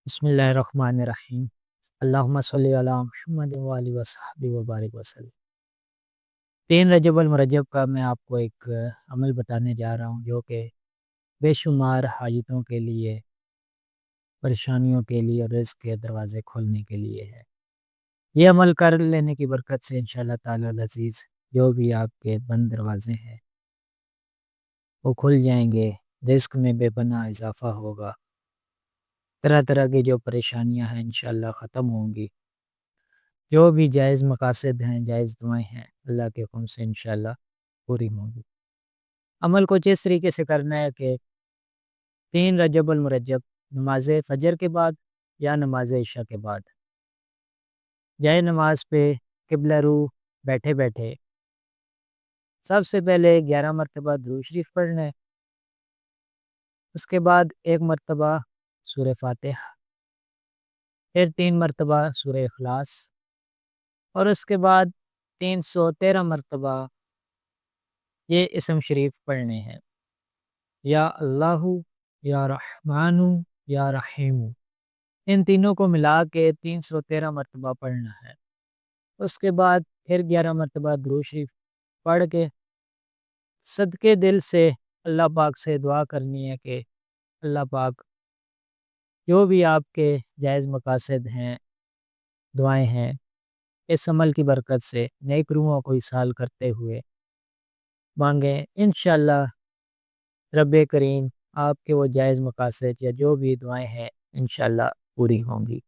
بسم اللہ الرحمن الرحیم۔ اللہم صلی علی محمد وآلہ وصحبہ وبارک وسلم۔ 3 رجب المرجب کا میں آپ کو ایک عمل بتانے جا رہا ہوں جو کہ بے شمار حاجتوں کے لیے، پریشانیوں کے لیے اور رزق کے دروازے کھولنے کے لیے ہے۔ یہ عمل کر لینے کی برکت سے انشاءاللہ تعالی العزیز جو بھی آپ کے بند دروازے ہیں وہ کھل جائیں گے، رزق میں بے پناہ اضافہ ہوگا، طرح طرح کی جو پریشانیاں ہیں انشاءاللہ ختم ہوں گی، جو بھی جائز مقاصد ہیں، جائز دعائیں ہیں، اللہ کے حکم سے انشاءاللہ پوری ہوں گی۔ عمل کو اس طریقے سے کرنا ہے کہ 3 رجب المرجب نماز فجر کے بعد یا نماز عشاء کے بعد جائے نماز پہ قبلہ رو بیٹھے بیٹھے سب سے پہلے 11 مرتبہ درود شریف پڑھنا ہے، اس کے بعد 1 مرتبہ سورہ فاتحہ، پھر 3 مرتبہ سورہ اخلاص، اور اس کے بعد 313 مرتبہ یہ اسم شریف پڑھنے ہیں، یا اللہ، یا رحمن، یا رحیم۔ ان تینوں کو ملا کے 313 مرتبہ پڑھنا ہے۔ اس کے بعد پھر 11 مرتبہ درود شریف پڑھ کے صدقے دل سے اللہ پاک سے دعا کرنی ہے کہ اللہ پاک جو بھی آپ کے جائز مقاصد ہیں، دعائیں ہیں، اس عمل کی برکت سے نیک روحوں کو اصال کرتے ہوئے مانگیں، انشاءاللہ رب کریم آپ کے وہ جائز مقاصد یا جو بھی دعائیں ہیں انشاءاللہ پوری ہوں گی۔